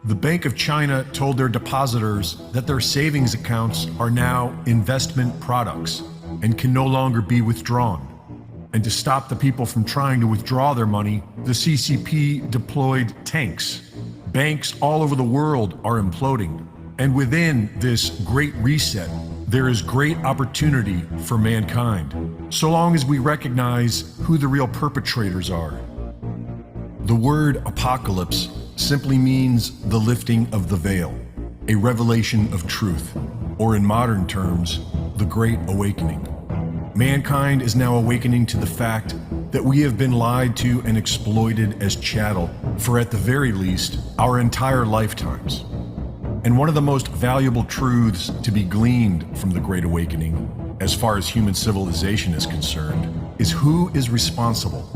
The Bank of China told their depositors that their savings accounts are now investment products and can no longer be withdrawn. And to stop the people from trying to withdraw their money, the CCP deployed tanks. Banks all over the world are imploding. And within this great reset, there is great opportunity for mankind, so long as we recognize who the real perpetrators are. The word apocalypse simply means the lifting of the veil, a revelation of truth, or in modern terms, the Great Awakening. Mankind is now awakening to the fact that we have been lied to and exploited as chattel for, at the very least, our entire lifetimes. And one of the most valuable truths to be gleaned from the Great Awakening, as far as human civilization is concerned, is who is responsible.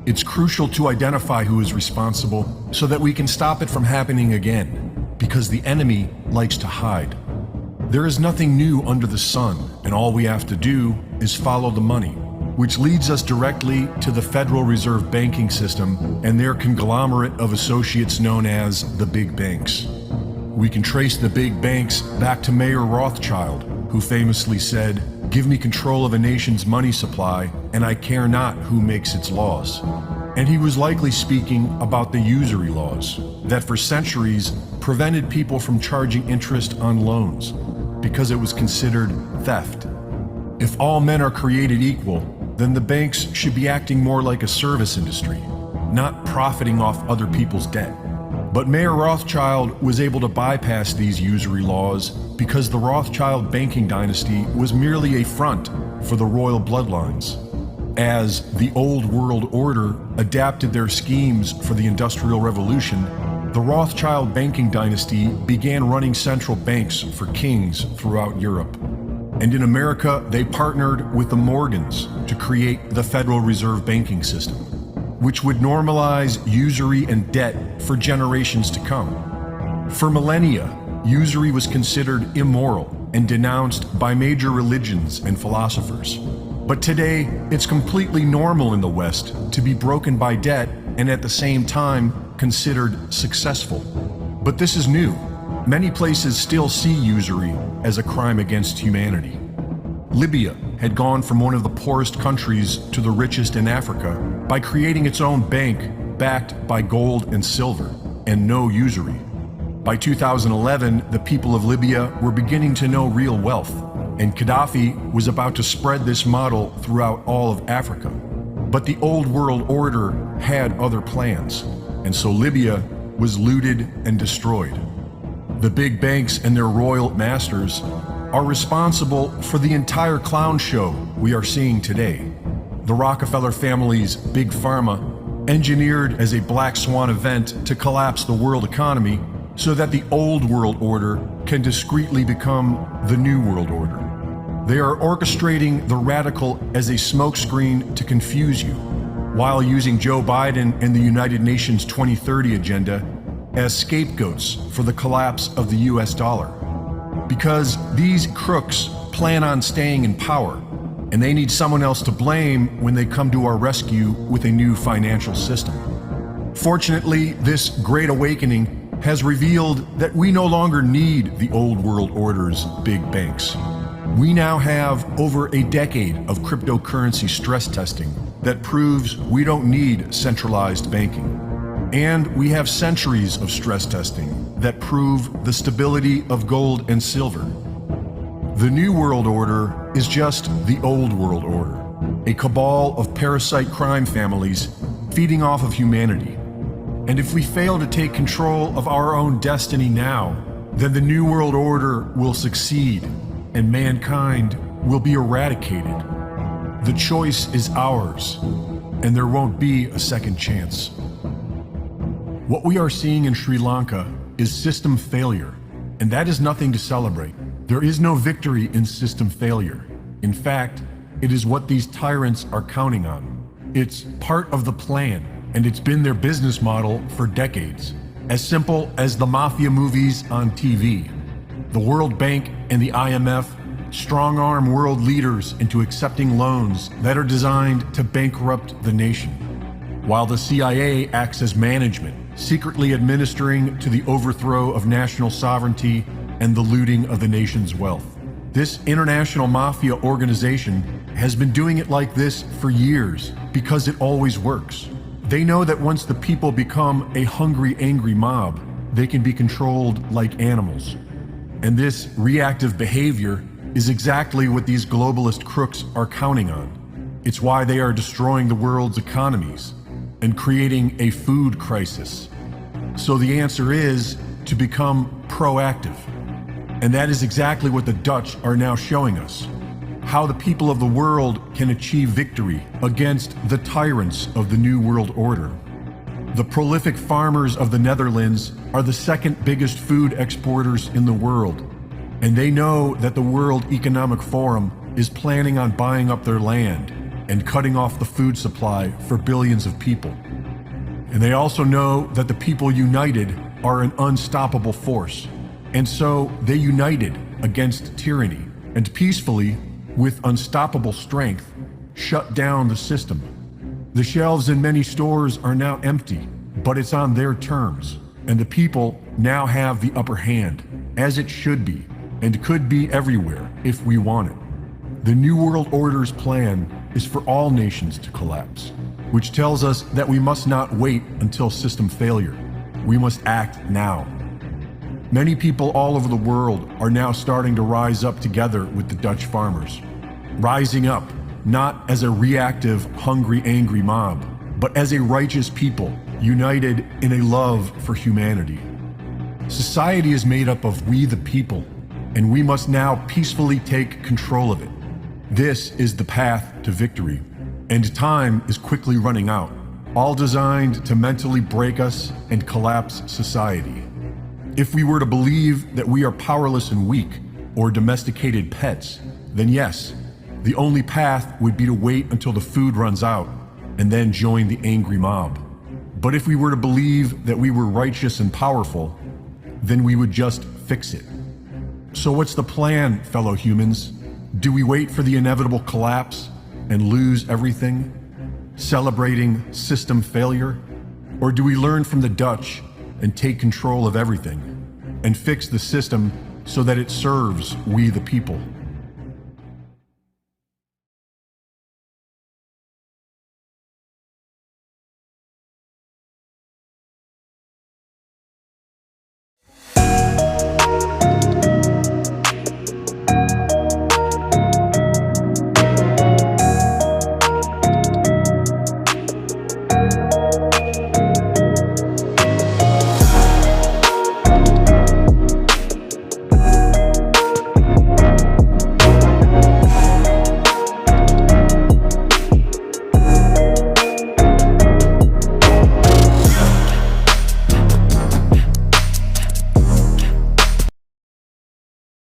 It's crucial to identify who is responsible so that we can stop it from happening again, because the enemy likes to hide. There is nothing new under the sun, and all we have to do is follow the money, which leads us directly to the Federal Reserve banking system and their conglomerate of associates known as the big banks. We can trace the big banks back to Mayer Rothschild, who famously said, "Give me control of a nation's money supply, and I care not who makes its laws." And he was likely speaking about the usury laws that for centuries prevented people from charging interest on loans because it was considered theft. If all men are created equal, then the banks should be acting more like a service industry, not profiting off other people's debt. But Mayer Rothschild was able to bypass these usury laws because the Rothschild banking dynasty was merely a front for the royal bloodlines. As the old world order adapted their schemes for the Industrial Revolution, the Rothschild banking dynasty began running central banks for kings throughout Europe. And in America, they partnered with the Morgans to create the Federal Reserve banking system, which would normalize usury and debt for generations to come. For millennia, usury was considered immoral and denounced by major religions and philosophers. But today, it's completely normal in the West to be broken by debt and at the same time considered successful. But this is new. Many places still see usury as a crime against humanity. Libya had gone from one of the poorest countries to the richest in Africa by creating its own bank backed by gold and silver, and no usury. By 2011, the people of Libya were beginning to know real wealth, and Gaddafi was about to spread this model throughout all of Africa. But the old world order had other plans, and so Libya was looted and destroyed. The big banks and their royal masters are responsible for the entire clown show we are seeing today. The Rockefeller family's Big Pharma engineered as a black swan event to collapse the world economy so that the old world order can discreetly become the new world order. They are orchestrating the radical as a smokescreen to confuse you, while using Joe Biden and the United Nations 2030 agenda as scapegoats for the collapse of the US dollar. Because these crooks plan on staying in power, and they need someone else to blame when they come to our rescue with a new financial system. Fortunately, this great awakening has revealed that we no longer need the old world order's big banks. We now have over a decade of cryptocurrency stress testing that proves we don't need centralized banking. And we have centuries of stress testing that prove the stability of gold and silver. The New World Order is just the Old World Order, a cabal of parasite crime families feeding off of humanity. And if we fail to take control of our own destiny now, then the New World Order will succeed and mankind will be eradicated. The choice is ours, and there won't be a second chance. What we are seeing in Sri Lanka is system failure, and that is nothing to celebrate. There is no victory in system failure. In fact, it is what these tyrants are counting on. It's part of the plan, and it's been their business model for decades. As simple as the mafia movies on TV. The World Bank and the IMF strong-arm world leaders into accepting loans that are designed to bankrupt the nation, while the CIA acts as management secretly administering to the overthrow of national sovereignty and the looting of the nation's wealth. This international mafia organization has been doing it like this for years because it always works. They know that once the people become a hungry, angry mob, they can be controlled like animals. And this reactive behavior is exactly what these globalist crooks are counting on. It's why they are destroying the world's economies and creating a food crisis. So the answer is to become proactive. And that is exactly what the Dutch are now showing us. How the people of the world can achieve victory against the tyrants of the New World Order. The prolific farmers of the Netherlands are the second biggest food exporters in the world. And they know that the World Economic Forum is planning on buying up their land and cutting off the food supply for billions of people. And they also know that the people united are an unstoppable force. And so they united against tyranny and peacefully, with unstoppable strength, shut down the system. The shelves in many stores are now empty, but it's on their terms. And the people now have the upper hand, as it should be, and could be everywhere if we want it. The New World Order's plan is for all nations to collapse, which tells us that we must not wait until system failure. We must act now. Many people all over the world are now starting to rise up together with the Dutch farmers. Rising up, not as a reactive, hungry, angry mob, but as a righteous people, united in a love for humanity. Society is made up of we the people, and we must now peacefully take control of it. This is the path to victory, and time is quickly running out, all designed to mentally break us and collapse society. If we were to believe that we are powerless and weak, or domesticated pets, then yes, the only path would be to wait until the food runs out and then join the angry mob. But if we were to believe that we were righteous and powerful, then we would just fix it. So what's the plan, fellow humans? Do we wait for the inevitable collapse and lose everything, celebrating system failure? Or do we learn from the Dutch and take control of everything and fix the system so that it serves we the people?